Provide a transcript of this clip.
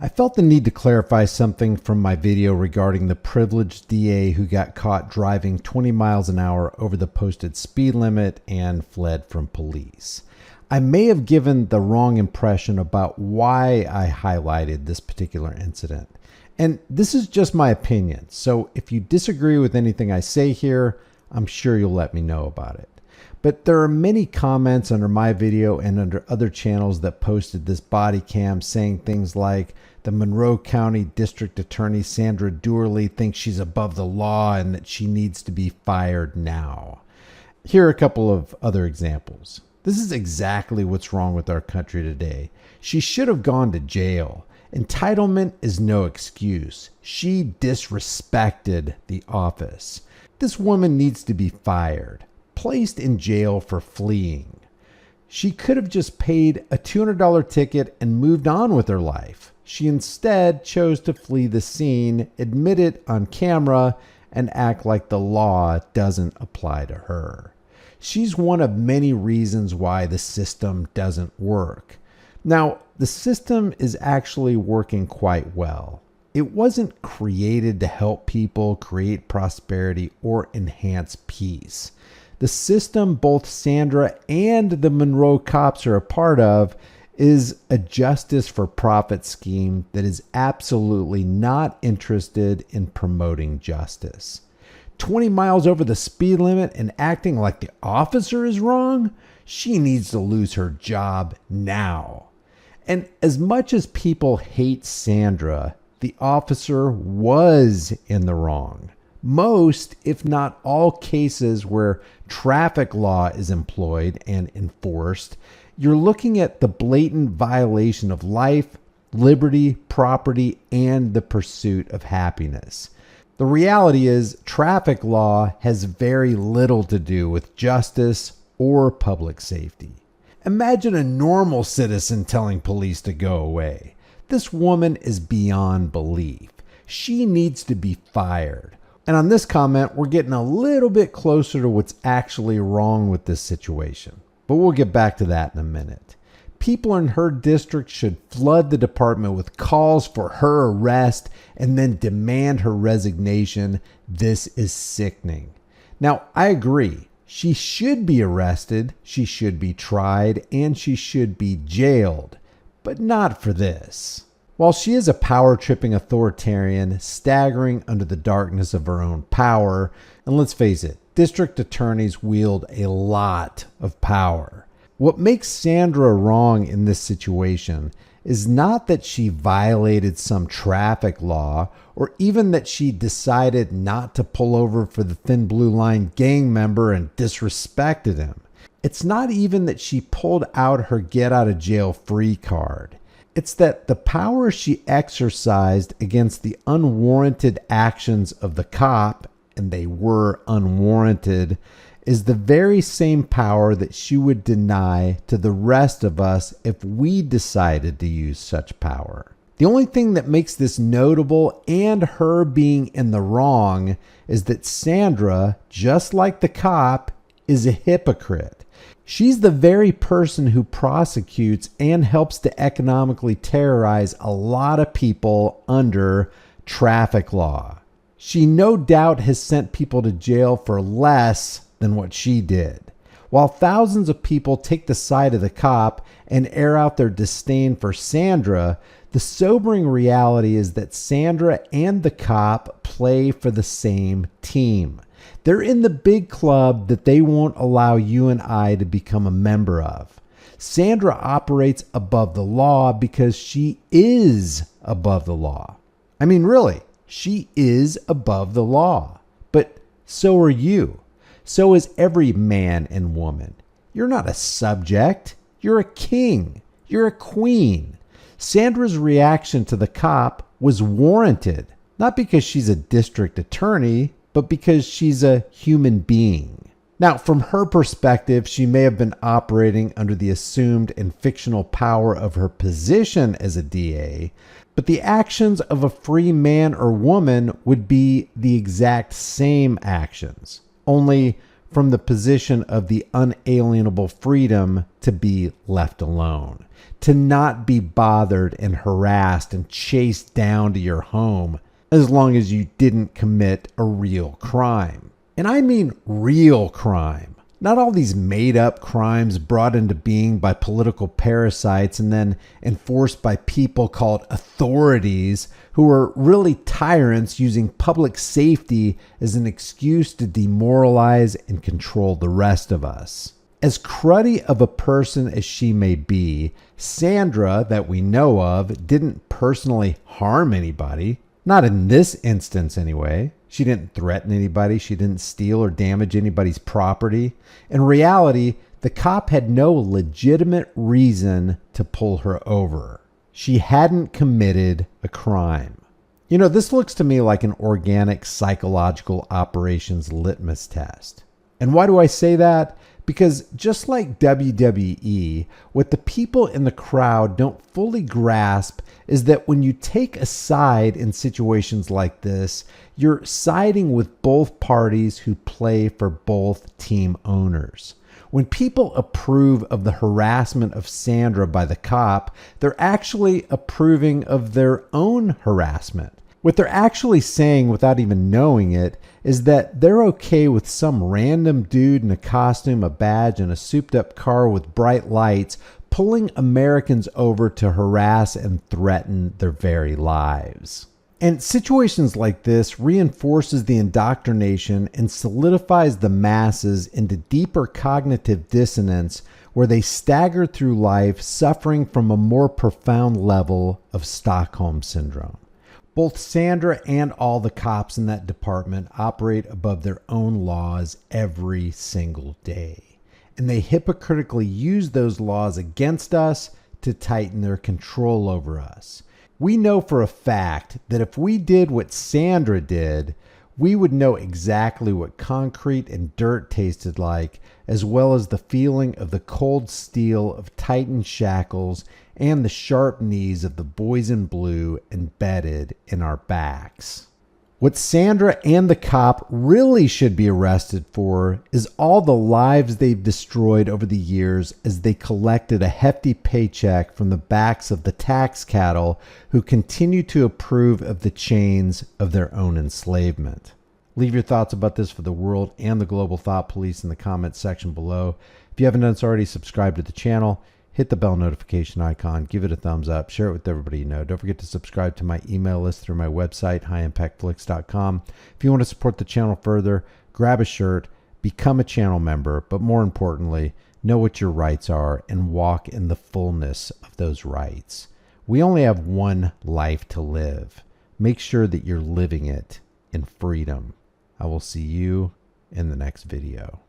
I felt the need to clarify something from my video regarding the privileged DA who got caught driving 20 miles an hour over the posted speed limit and fled from police. I may have given the wrong impression about why I highlighted this particular incident. And this is just my opinion, so if you disagree with anything I say here, I'm sure you'll let me know about it. But there are many comments under my video and under other channels that posted this body cam saying things like, the Monroe County District Attorney Sandra Doerley thinks she's above the law and that she needs to be fired now. Here are a couple of other examples. This is exactly what's wrong with our country today. She should have gone to jail. Entitlement is no excuse. She disrespected the office. This woman needs to be fired, placed in jail for fleeing. She could have just paid a $200 ticket and moved on with her life. She instead chose to flee the scene, admit it on camera, and act like the law doesn't apply to her. She's one of many reasons why the system doesn't work. Now, the system is actually working quite well. It wasn't created to help people create prosperity or enhance peace. The system both Sandra and the Monroe cops are a part of is a justice for profit scheme that is absolutely not interested in promoting justice. 20 miles over the speed limit and acting like the officer is wrong? She needs to lose her job now. And as much as people hate Sandra, the officer was in the wrong. Most, if not all cases where traffic law is employed and enforced, you're looking at the blatant violation of life, liberty, property, and the pursuit of happiness. The reality is, traffic law has very little to do with justice or public safety. Imagine a normal citizen telling police to go away. This woman is beyond belief. She needs to be fired. And on this comment, we're getting a little bit closer to what's actually wrong with this situation. But we'll get back to that in a minute. People in her district should flood the department with calls for her arrest and then demand her resignation. This is sickening. Now, I agree. She should be arrested, she should be tried, and she should be jailed. But not for this. While she is a power-tripping authoritarian, staggering under the darkness of her own power, and let's face it, district attorneys wield a lot of power. What makes Sandra wrong in this situation is not that she violated some traffic law or even that she decided not to pull over for the Thin Blue Line gang member and disrespected him. It's not even that she pulled out her get out of jail free card. It's that the power she exercised against the unwarranted actions of the cop, and they were unwarranted, is the very same power that she would deny to the rest of us if we decided to use such power. The only thing that makes this notable and her being in the wrong is that Sandra, just like the cop, is a hypocrite. She's the very person who prosecutes and helps to economically terrorize a lot of people under traffic law. She no doubt has sent people to jail for less than what she did. While thousands of people take the side of the cop and air out their disdain for Sandra, the sobering reality is that Sandra and the cop play for the same team. They're in the big club that they won't allow you and I to become a member of. Sandra operates above the law because she is above the law. I mean, really, she is above the law. But so are you. So is every man and woman. You're not a subject. You're a king. You're a queen. Sandra's reaction to the cop was warranted, not because she's a district attorney, but because she's a human being. Now, from her perspective, she may have been operating under the assumed and fictional power of her position as a DA, but the actions of a free man or woman would be the exact same actions. Only from the position of the unalienable freedom to be left alone, to not be bothered and harassed and chased down to your home as long as you didn't commit a real crime. And I mean real crime. Not all these made-up crimes brought into being by political parasites and then enforced by people called authorities who are really tyrants using public safety as an excuse to demoralize and control the rest of us. As cruddy of a person as she may be, Sandra, that we know of, didn't personally harm anybody. Not in this instance anyway. She didn't threaten anybody. She didn't steal or damage anybody's property. In reality, the cop had no legitimate reason to pull her over. She hadn't committed a crime. You know, this looks to me like an organic psychological operations litmus test. And why do I say that? Because just like WWE, what the people in the crowd don't fully grasp is that when you take a side in situations like this, you're siding with both parties who play for both team owners. When people approve of the harassment of Sandra by the cop, they're actually approving of their own harassment. What they're actually saying without even knowing it is that they're okay with some random dude in a costume, a badge, and a souped up car with bright lights pulling Americans over to harass and threaten their very lives. And situations like this reinforces the indoctrination and solidifies the masses into deeper cognitive dissonance where they stagger through life suffering from a more profound level of Stockholm Syndrome. Both Sandra and all the cops in that department operate above their own laws every single day. And they hypocritically use those laws against us to tighten their control over us. We know for a fact that if we did what Sandra did, we would know exactly what concrete and dirt tasted like, as well as the feeling of the cold steel of tightened shackles and the sharp knees of the boys in blue embedded in our backs. What Sandra and the cop really should be arrested for is all the lives they've destroyed over the years as they collected a hefty paycheck from the backs of the tax cattle who continue to approve of the chains of their own enslavement. Leave your thoughts about this for the world and the global thought police in the comments section below. If you haven't done so already, subscribe to the channel. Hit the bell notification icon, give it a thumbs up, share it with everybody you know. Don't forget to subscribe to my email list through my website, highimpactflix.com. If you want to support the channel further, grab a shirt, become a channel member, but more importantly, know what your rights are and walk in the fullness of those rights. We only have one life to live. Make sure that you're living it in freedom. I will see you in the next video.